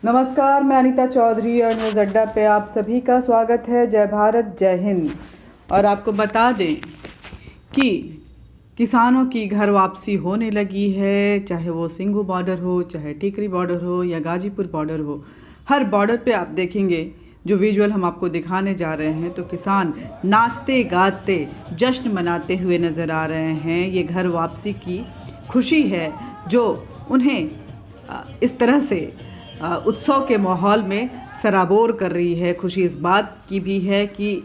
नमस्कार, मैं अनीता चौधरी और न्यूज़ अड्डा पे आप सभी का स्वागत है। जय भारत, जय हिंद। और आपको बता दें कि किसानों की घर वापसी होने लगी है, चाहे वो सिंघू बॉर्डर हो, चाहे टिकरी बॉर्डर हो या गाजीपुर बॉर्डर हो। हर बॉर्डर पे आप देखेंगे जो विजुअल हम आपको दिखाने जा रहे हैं तो किसान नाचते गाते जश्न मनाते हुए नज़र आ रहे हैं। ये घर वापसी की खुशी है जो उन्हें इस तरह से उत्सव के माहौल में सराबोर कर रही है। खुशी इस बात की भी है कि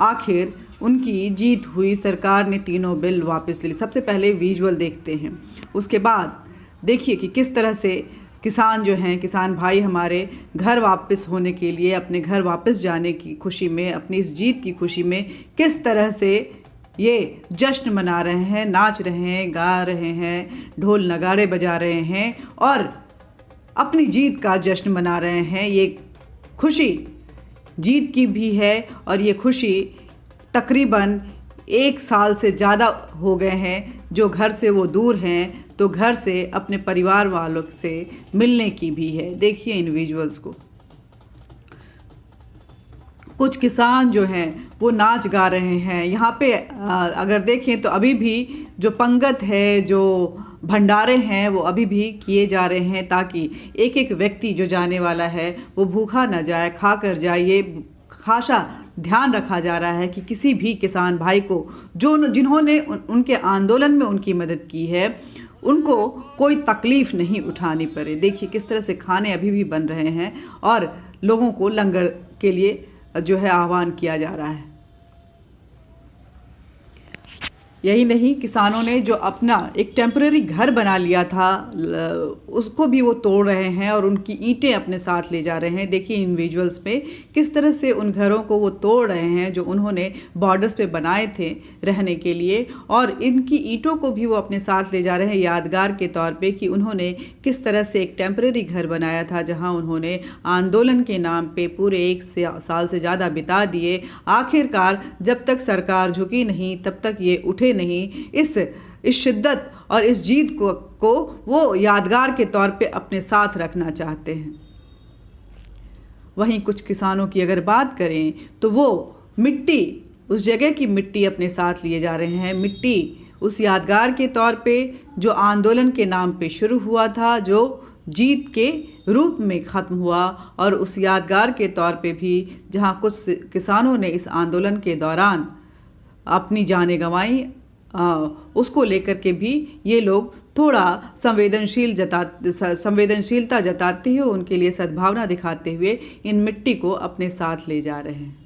आखिर उनकी जीत हुई, सरकार ने तीनों बिल वापस ले ली। सबसे पहले विजुअल देखते हैं, उसके बाद देखिए कि किस तरह से किसान जो हैं, किसान भाई हमारे घर वापस होने के लिए, अपने घर वापस जाने की खुशी में, अपनी इस जीत की खुशी में किस तरह से ये जश्न मना रहे हैं, नाच रहे हैं, गा रहे हैं, ढोल नगाड़े बजा रहे हैं और अपनी जीत का जश्न मना रहे हैं। ये खुशी जीत की भी है और ये खुशी तकरीबन 1 साल से ज़्यादा हो गए हैं जो घर से वो दूर हैं, तो घर से अपने परिवार वालों से मिलने की भी है। देखिए इन विजुअल्स को। कुछ किसान जो हैं वो नाच गा रहे हैं। यहाँ पे अगर देखें तो अभी भी जो पंगत है, जो भंडारे हैं वो अभी भी किए जा रहे हैं ताकि एक एक व्यक्ति जो जाने वाला है वो भूखा न जाए, खा कर जाए। ये खासा ध्यान रखा जा रहा है कि किसी भी किसान भाई को जिन्होंने उनके आंदोलन में उनकी मदद की है उनको कोई तकलीफ़ नहीं उठानी पड़े। देखिए किस तरह से खाने अभी भी बन रहे हैं और लोगों को लंगर के लिए जो है आह्वान किया जा रहा है। यही नहीं, किसानों ने जो अपना एक टेम्परेरी घर बना लिया था उसको भी वो तोड़ रहे हैं और उनकी ईंटें अपने साथ ले जा रहे हैं। देखिए इन विजुअल्स में किस तरह से उन घरों को वो तोड़ रहे हैं जो उन्होंने बॉर्डर्स पे बनाए थे रहने के लिए, और इनकी ईंटों को भी वो अपने साथ ले जा रहे हैं यादगार के तौर पे कि उन्होंने किस तरह से एक टेम्परेरी घर बनाया था जहाँ उन्होंने आंदोलन के नाम पे पूरे 1 साल से ज़्यादा बिता दिए। आखिरकार जब तक सरकार झुकी नहीं तब तक ये उठे नहीं। इस शिद्दत और इस जीत को वो यादगार के तौर पे अपने साथ रखना चाहते हैं। वहीं कुछ किसानों की अगर बात करें तो वो मिट्टी, उस जगह की मिट्टी अपने साथ लिए जा रहे हैं। मिट्टी उस यादगार के तौर पे जो आंदोलन के नाम पे शुरू हुआ था, जो जीत के रूप में ख़त्म हुआ, और उस यादगार के तौर पे भी जहाँ कुछ किसानों ने इस आंदोलन के दौरान अपनी जानें गंवाई, उसको लेकर के भी ये लोग थोड़ा संवेदनशीलता जताते हुए, उनके लिए सद्भावना दिखाते हुए इन मिट्टी को अपने साथ ले जा रहे हैं।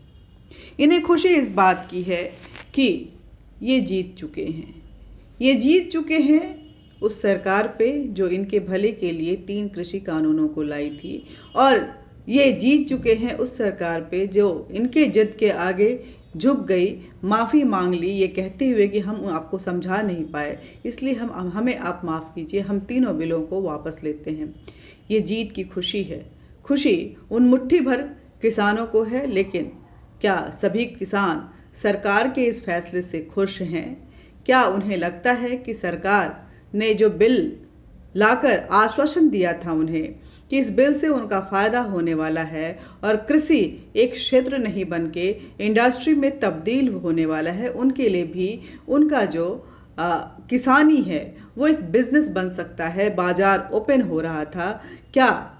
इन्हें खुशी इस बात की है कि ये जीत चुके हैं। ये जीत चुके हैं उस सरकार पे जो इनके भले के लिए 3 कृषि कानूनों को लाई थी, और ये जीत चुके हैं उस सरकार पे जो इनके जिद के आगे झुक गई, माफ़ी मांग ली ये कहते हुए कि हम आपको समझा नहीं पाए, इसलिए हमें आप माफ़ कीजिए, हम तीनों बिलों को वापस लेते हैं। ये जीत की खुशी है। खुशी उन मुट्ठी भर किसानों को है, लेकिन क्या सभी किसान सरकार के इस फैसले से खुश हैं? क्या उन्हें लगता है कि सरकार ने जो बिल लाकर आश्वासन दिया था उन्हें कि इस बिल से उनका फ़ायदा होने वाला है और कृषि एक क्षेत्र नहीं बन के इंडस्ट्री में तब्दील होने वाला है, उनके लिए भी उनका जो किसानी है वो एक बिज़नेस बन सकता है। बाज़ार ओपन हो रहा था, क्या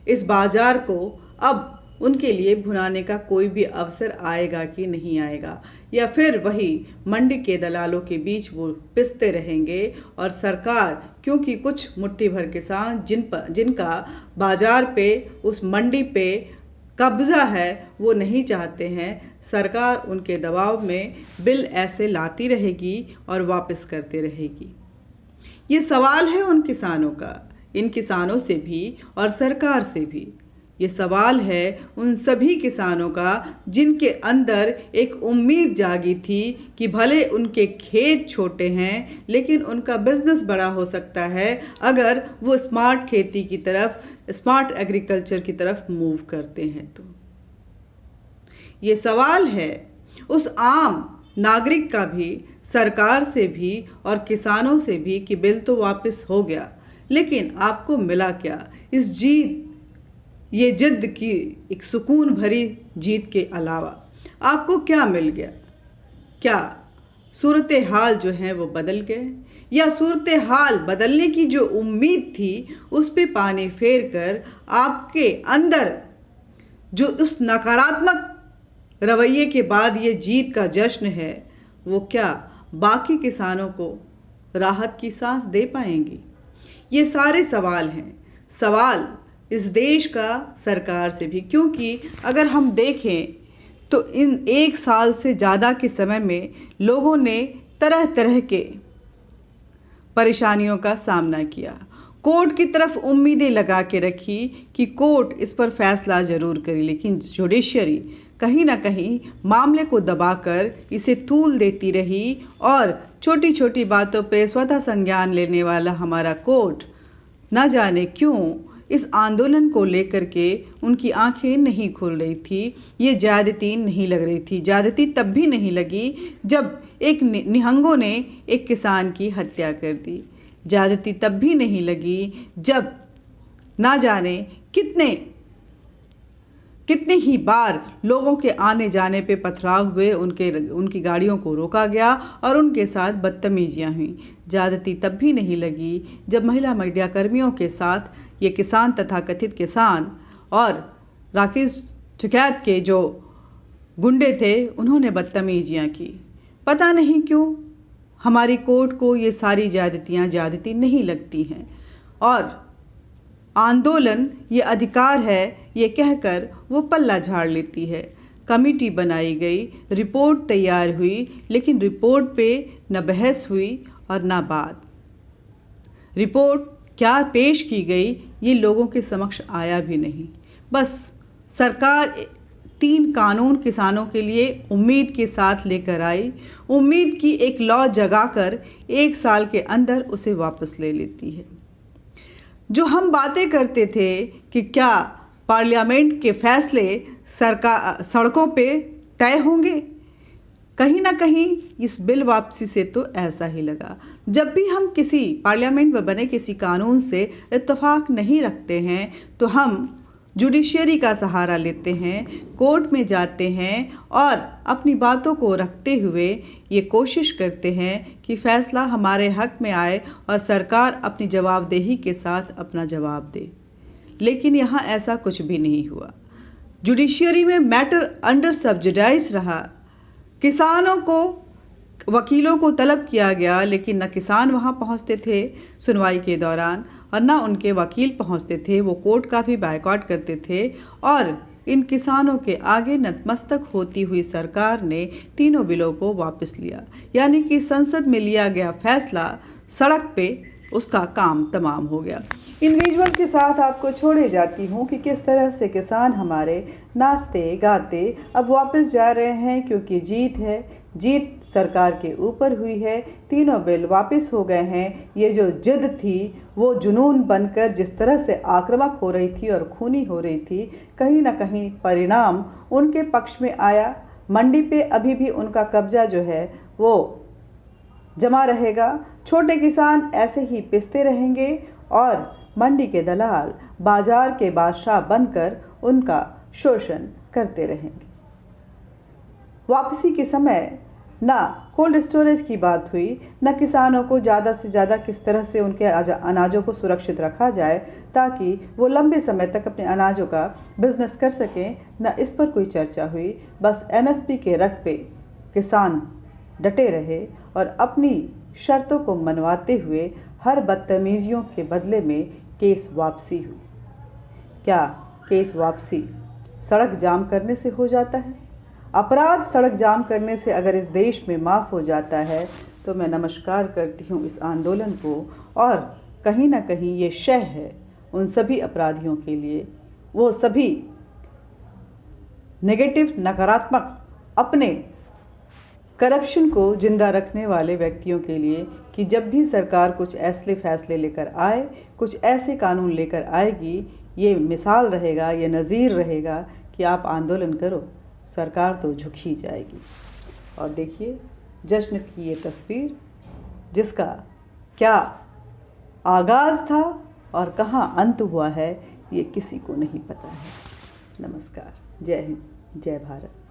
इस बाज़ार को अब उनके लिए भुनाने का कोई भी अवसर आएगा कि नहीं आएगा, या फिर वही मंडी के दलालों के बीच वो पिसते रहेंगे? और सरकार, क्योंकि कुछ मुट्ठी भर किसान जिनका बाज़ार पे, उस मंडी पे कब्ज़ा है, वो नहीं चाहते हैं, सरकार उनके दबाव में बिल ऐसे लाती रहेगी और वापस करते रहेगी। ये सवाल है उन किसानों का, इन किसानों से भी और सरकार से भी। ये सवाल है उन सभी किसानों का जिनके अंदर एक उम्मीद जागी थी कि भले उनके खेत छोटे हैं लेकिन उनका बिजनेस बड़ा हो सकता है अगर वो स्मार्ट खेती की तरफ, स्मार्ट एग्रीकल्चर की तरफ मूव करते हैं। तो ये सवाल है उस आम नागरिक का भी, सरकार से भी और किसानों से भी कि बिल तो वापस हो गया, लेकिन आपको मिला क्या? इस जीत ये जिद्द की एक सुकून भरी जीत के अलावा आपको क्या मिल गया? क्या सूरत हाल जो है वो बदल गए, या सूरत हाल बदलने की जो उम्मीद थी उस पे पानी फेर कर आपके अंदर जो उस नकारात्मक रवैये के बाद ये जीत का जश्न है, वो क्या बाकी किसानों को राहत की सांस दे पाएंगी? ये सारे सवाल हैं, सवाल इस देश का सरकार से भी, क्योंकि अगर हम देखें तो इन 1 साल से ज़्यादा के समय में लोगों ने तरह तरह के परेशानियों का सामना किया। कोर्ट की तरफ उम्मीदें लगा के रखी कि कोर्ट इस पर फैसला ज़रूर करे, लेकिन जुडिशरी कहीं ना कहीं मामले को दबाकर इसे तूल देती रही और छोटी छोटी बातों पे स्वतः संज्ञान लेने वाला हमारा कोर्ट न जाने क्यों इस आंदोलन को लेकर के उनकी आंखें नहीं खुल रही थी। ये ज़्यादती नहीं लग रही थी। ज़्यादती तब भी नहीं लगी जब एक निहंगों ने एक किसान की हत्या कर दी। ज़्यादती तब भी नहीं लगी जब ना जाने कितने ही बार लोगों के आने जाने पे पथराव हुए, उनकी गाड़ियों को रोका गया और उनके साथ बदतमीजियां हुई। ज़्यादती तब भी नहीं लगी जब महिला मीडिया कर्मियों के साथ ये किसान तथा कथित किसान और राकेश टिकैत के जो गुंडे थे उन्होंने बदतमीजियां की। पता नहीं क्यों हमारी कोर्ट को ये सारी ज़्यादती नहीं लगती हैं और आंदोलन ये अधिकार है ये कहकर वो पल्ला झाड़ लेती है। कमेटी बनाई गई, रिपोर्ट तैयार हुई, लेकिन रिपोर्ट पे न बहस हुई और न बात। रिपोर्ट क्या पेश की गई ये लोगों के समक्ष आया भी नहीं। बस सरकार 3 कानून किसानों के लिए उम्मीद के साथ लेकर आई, उम्मीद की एक लौ जगाकर 1 साल के अंदर उसे वापस ले लेती है। जो हम बातें करते थे कि क्या पार्लियामेंट के फैसले सड़कों पे तय होंगे, कहीं ना कहीं इस बिल वापसी से तो ऐसा ही लगा। जब भी हम किसी पार्लियामेंट में बने किसी कानून से इत्तेफाक नहीं रखते हैं तो हम जुडिशरी का सहारा लेते हैं, कोर्ट में जाते हैं और अपनी बातों को रखते हुए ये कोशिश करते हैं कि फ़ैसला हमारे हक़ में आए और सरकार अपनी जवाबदेही के साथ अपना जवाब दे। लेकिन यहाँ ऐसा कुछ भी नहीं हुआ। जुडिशरी में मैटर अंडर सब्जुडाइज रहा। किसानों को, वकीलों को तलब किया गया, लेकिन न किसान वहाँ पहुँचते थे सुनवाई के दौरान और न उनके वकील पहुँचते थे। वो कोर्ट का भी बायकॉट करते थे और इन किसानों के आगे नतमस्तक होती हुई सरकार ने तीनों बिलों को वापस लिया। यानी कि संसद में लिया गया फैसला सड़क पे उसका काम तमाम हो गया। इन विजुअल के साथ आपको छोड़े जाती हूँ कि किस तरह से किसान हमारे नाचते गाते अब वापस जा रहे हैं, क्योंकि जीत है, जीत सरकार के ऊपर हुई है। तीनों बिल वापस हो गए हैं। ये जो जिद थी वो जुनून बनकर जिस तरह से आक्रामक हो रही थी और खूनी हो रही थी, कहीं ना कहीं परिणाम उनके पक्ष में आया। मंडी पे अभी भी उनका कब्जा जो है वो जमा रहेगा। छोटे किसान ऐसे ही पिसते रहेंगे और मंडी के दलाल बाजार के बादशाह बनकर उनका शोषण करते रहेंगे। वापसी के समय ना कोल्ड स्टोरेज की बात हुई, न किसानों को ज़्यादा से ज़्यादा किस तरह से उनके अनाजों को सुरक्षित रखा जाए ताकि वो लंबे समय तक अपने अनाजों का बिजनेस कर सकें, न इस पर कोई चर्चा हुई। बस एमएसपी के रट पे किसान डटे रहे और अपनी शर्तों को मनवाते हुए हर बदतमीजियों के बदले में केस वापसी हुई। क्या केस वापसी सड़क जाम करने से हो जाता है? अपराध सड़क जाम करने से अगर इस देश में माफ़ हो जाता है तो मैं नमस्कार करती हूँ इस आंदोलन को। और कहीं ना कहीं ये शह है उन सभी अपराधियों के लिए, वो सभी नेगेटिव, नकारात्मक, अपने करप्शन को जिंदा रखने वाले व्यक्तियों के लिए कि जब भी सरकार कुछ ऐसे फैसले लेकर आए, कुछ ऐसे कानून लेकर आएगी, ये मिसाल रहेगा, ये नज़ीर रहेगा कि आप आंदोलन करो, सरकार तो झुक ही जाएगी। और देखिए जश्न की ये तस्वीर, जिसका क्या आगाज़ था और कहाँ अंत हुआ है, ये किसी को नहीं पता है। नमस्कार। जय हिंद, जय भारत।